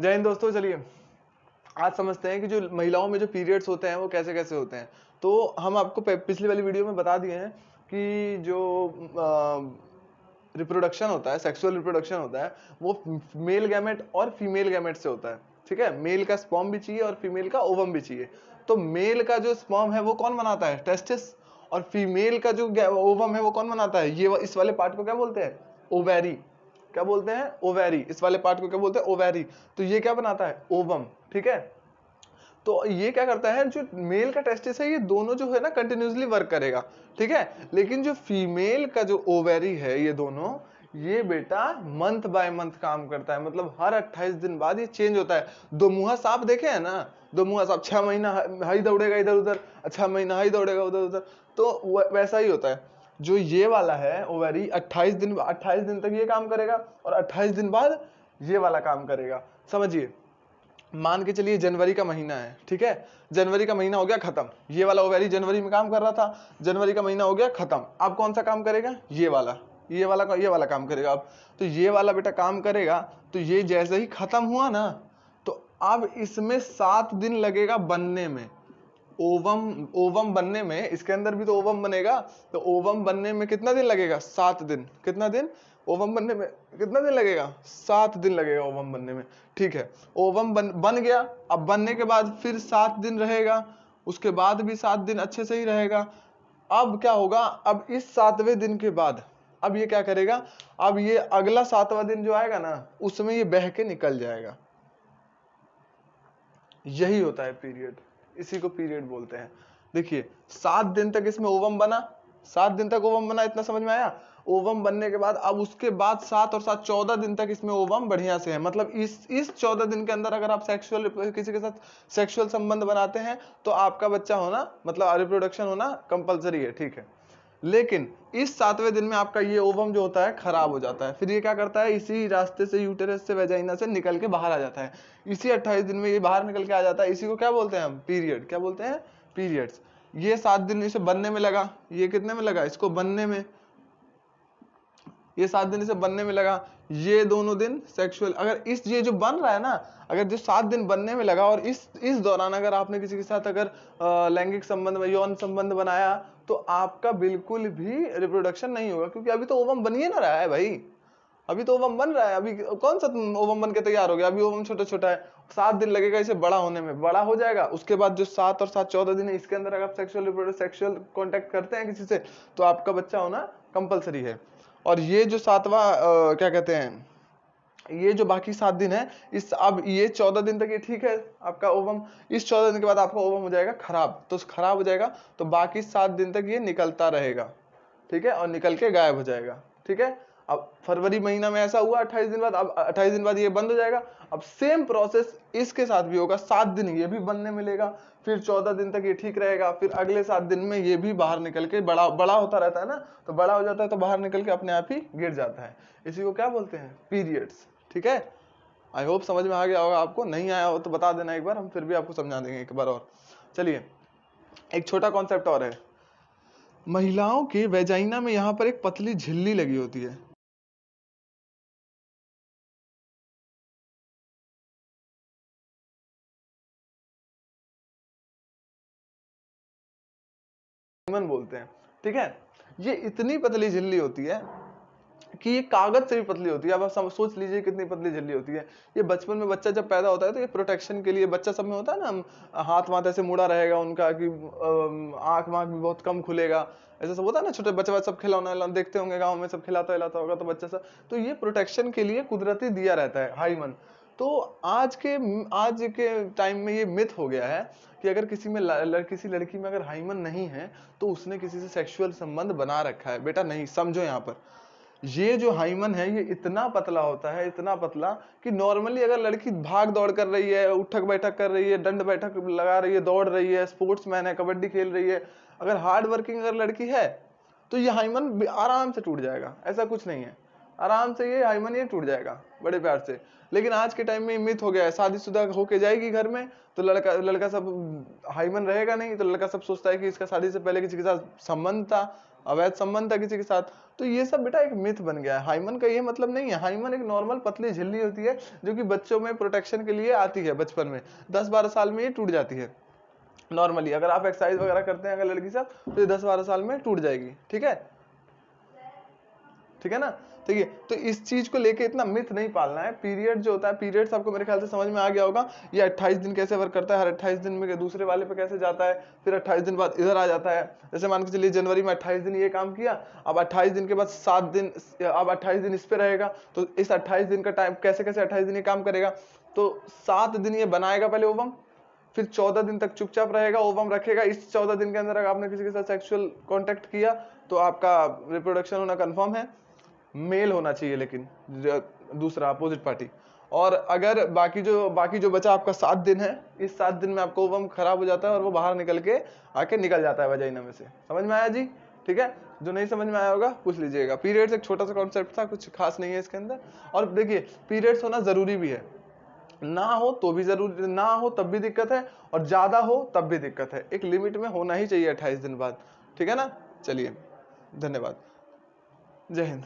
जय हिंद दोस्तों। चलिए आज समझते हैं कि जो महिलाओं में जो पीरियड्स होते हैं वो कैसे कैसे होते हैं। तो हम आपको पिछली वाली वीडियो में बता दिए हैं कि जो रिप्रोडक्शन होता है, सेक्सुअल रिप्रोडक्शन होता है, वो मेल गैमेट और फीमेल गैमेट से होता है। ठीक है, मेल का स्पर्म भी चाहिए और फीमेल का ओवम भी चाहिए। तो मेल का जो स्पर्म है वो कौन बनाता है? टेस्टिस। और फीमेल का जो ओवम है वो कौन बनाता है? ये इस वाले पार्ट को क्या बोलते हैं? ओवेरी। क्या बोलते हैं? ओवेरी। इस वाले पार्ट को क्या बोलते हैं? ओवेरी। तो ये क्या बनाता है? ओवम। ठीक है, तो ये क्या करता है, जो मेल का टेस्टिस है ये दोनों जो है ना कंटिन्यूसली वर्क करेगा। ठीक है, लेकिन जो फीमेल का जो ओवेरी है ये दोनों, ये बेटा मंथ बाय मंथ काम करता है। मतलब हर 28 दिन बाद ये चेंज होता है। दो मुहा सांप देखे है ना? दो मुहा सांप 6 महीना हाई दौड़ेगा इधर उधर, 6 महीना हाई दौड़ेगा उधर उधर। तो वैसा ही होता है। जो ये वाला है ओवेरी 28 दिन तक ये काम करेगा और 28 दिन बाद ये वाला काम करेगा। समझिए, मान के चलिए जनवरी का महीना है। ठीक है, जनवरी का महीना हो गया खत्म, ये वाला ओवेरी जनवरी में काम कर रहा था, जनवरी का महीना हो गया खत्म। अब कौन सा काम करेगा? ये वाला काम करेगा। अब तो ये वाला बेटा काम करेगा। तो ये जैसे ही खत्म हुआ ना, तो अब इसमें 7 दिन लगेगा बनने में। ओवम बनने में, इसके अंदर भी तो ओवम बनेगा। तो ओवम बनने में कितना दिन लगेगा? 7 दिन। कितना दिन? ओवम बनने में कितना दिन लगेगा? 7 दिन लगेगा ओवम बनने में। ठीक है, ओवम बन गया। अब बनने के बाद फिर 7 दिन रहेगा, उसके बाद भी 7 दिन अच्छे से ही रहेगा। अब क्या होगा? अब इस 7वें दिन के बाद अब ये क्या करेगा? अब ये अगला 7वां दिन जो आएगा ना, उसमें ये बह के निकल जाएगा। यही होता है पीरियड, इसी को पीरियड बोलते हैं। देखिए 7 दिन तक इसमें ओवम बना, 7 दिन तक ओवम बना, इतना समझ में आया? ओवम बनने के बाद अब उसके बाद 7 और 7 14 दिन तक इसमें ओवम बढ़िया से है। मतलब इस 14 दिन के अंदर अगर आप किसी के साथ सेक्सुअल संबंध बनाते हैं तो आपका बच्चा होना, मतलब रिप्रोडक्शन होना कंपलसरी है। ठीक है, लेकिन इस 7वें दिन में आपका ये ओवम जो होता है खराब हो जाता है। फिर ये क्या करता है? इसी रास्ते से, यूटेरस से, वेजाइना से निकल के बाहर आ जाता है। इसी 28 दिन में ये बाहर निकल के आ जाता है। इसी को क्या बोलते हैं हम? पीरियड। क्या बोलते हैं? पीरियड्स। ये 7 दिन इसे बनने में लगा, ये कितने में लगा? इसको बनने में। ये 7 दिन इसे बनने में लगा, ये दोनों दिन सेक्सुअल, अगर ये जो बन रहा है ना, अगर जो 7 दिन बनने में लगा और इस दौरान अगर आपने किसी के साथ अगर लैंगिक संबंध में, यौन संबंध बनाया, तो आपका बिल्कुल भी रिप्रोडक्शन नहीं होगा, क्योंकि अभी तो ओवम बन ही ना रहा है भाई। अभी तो ओवम बन रहा है, अभी कौन सा ओवम बन के तैयार हो गया? अभी ओवम छोटा छोटा है। 7 दिन लगेगा इसे बड़ा होने में, बड़ा हो जाएगा। उसके बाद जो 7 और 7 14 दिन है, इसके अंदर अगर आप सेक्सुअल कॉन्टेक्ट करते हैं किसी से, तो आपका बच्चा होना कंपलसरी है। और ये जो 7वां क्या कहते हैं, ये जो बाकी 7 दिन है, इस अब ये 14 दिन तक ये ठीक है आपका ओवम। इस 14 दिन के बाद आपका ओवम हो जाएगा खराब। तो खराब हो जाएगा तो बाकी 7 दिन तक ये निकलता रहेगा। ठीक है, और निकल के गायब हो जाएगा। ठीक है, अब फरवरी महीना में ऐसा हुआ 28 दिन बाद, अब 28 दिन बाद ये बंद हो जाएगा। अब सेम प्रोसेस इसके साथ भी होगा, 7 दिन ये भी बनने मिलेगा, फिर 14 दिन तक ये ठीक रहेगा, फिर अगले 7 दिन में ये भी बाहर निकल के बड़ा बड़ा होता रहता है ना, तो बड़ा हो जाता है तो बाहर निकल के अपने आप ही गिर जाता है। इसी को क्या बोलते हैं? पीरियड्स। ठीक है, आई होप समझ में आ गया होगा। आपको नहीं आया हो तो बता देना एक बार, हम फिर भी आपको समझा देंगे एक बार और। चलिए एक छोटा कॉन्सेप्ट और है। महिलाओं के वेजाइना में यहाँ पर एक पतली झिल्ली लगी होती है। हाइमन बोलते हैं। ठीक है, ये इतनी पतली झिल्ली होती है कि ये कागज से भी पतली होती है। अब आप सोच लीजिए कितनी पतली झिल्ली होती है। ये बचपन में बच्चा जब पैदा होता है तो ये प्रोटेक्शन के लिए, बच्चा सब में होता है ना, हाथ वाथ ऐसे मुड़ा रहेगा उनका, कि आंख वाँख भी बहुत कम खुलेगा, ऐसा सब होता है ना। छोटे बच्चे सब खिलौना देखते होंगे गाँव में, सब खिलाता हिलाता होगा तो बच्चा सब, तो ये प्रोटेक्शन के लिए कुदरती दिया रहता है हाइमन। तो आज के टाइम में ये मिथ हो गया है कि अगर किसी में किसी लड़की में अगर हाइमन नहीं है तो उसने किसी से सेक्सुअल संबंध बना रखा है। बेटा नहीं, समझो यहाँ पर ये जो हाइमन है ये इतना पतला होता है, इतना पतला, कि नॉर्मली अगर लड़की भाग दौड़ कर रही है, उठक बैठक कर रही है, दंड बैठक लगा रही है, दौड़ रही है, स्पोर्ट्समैन है, कबड्डी खेल रही है, अगर हार्ड वर्किंग अगर लड़की है, तो ये हाइमन आराम से टूट जाएगा। ऐसा कुछ नहीं है, आराम से ये हाइमन ये टूट जाएगा बड़े प्यार से। लेकिन आज के टाइम में मिथ हो गया है, शादीशुदा होके जाएगी घर में तो लड़का सब हाइमन रहेगा नहीं, तो लड़का सब सोचता है कि इसका शादी से पहले किसी के साथ संबंध था, अवैध संबंध था किसी के साथ। तो ये सब बेटा एक मिथ बन गया है। हाइमन का ये मतलब नहीं है। हाइमन एक नॉर्मल पतली झिल्ली होती है जो कि बच्चों में प्रोटेक्शन के लिए आती है बचपन में, 10-12 साल में ये टूट जाती है नॉर्मली। अगर आप एक्सरसाइज वगैरह करते हैं अगर लड़की साहब, तो ये 10-12 साल में टूट जाएगी। ठीक है, ठीक है ना। ठीक है, तो इस चीज को लेके इतना मिथ नहीं पालना है। पीरियड जो होता है, पीरियड्स आपको मेरे ख्याल से समझ में आ गया होगा। ये 28 दिन कैसे वर्क करता है, हर 28 दिन में दूसरे वाले पे कैसे जाता है, फिर 28 दिन बाद इधर आ जाता है। जैसे मान के चलिए जनवरी में 28 दिन ये काम किया, अब 28 दिन के बाद 7 दिन, अब 28 दिन इस पे रहेगा। तो इस 28 दिन का टाइम कैसे कैसे 28 दिन ये काम करेगा, तो 7 दिन ये बनाएगा पहले ओवम, फिर 14 दिन तक चुपचाप रहेगा, ओवम रखेगा। इस 14 दिन के अंदर अगर आपने किसी के साथ सेक्सुअल कांटेक्ट किया तो आपका रिप्रोडक्शन होना कंफर्म है, मेल होना चाहिए लेकिन दूसरा अपोजिट पार्टी। और अगर बाकी जो बचा आपका 7 दिन है, इस 7 दिन में आपका ओवम खराब हो जाता है और वो बाहर निकल के आके निकल जाता है वजाइना में से। समझ में आया जी? ठीक है, जो नहीं समझ में आया होगा पूछ लीजिएगा। पीरियड्स एक छोटा सा कॉन्सेप्ट था, कुछ खास नहीं है इसके अंदर। और देखिए पीरियड्स होना जरूरी भी है, ना हो तो भी जरूरी, ना हो तब भी दिक्कत है, और ज्यादा हो तब भी दिक्कत है। एक लिमिट में होना ही चाहिए 28 दिन बाद। ठीक है ना। चलिए, धन्यवाद, जय हिंद।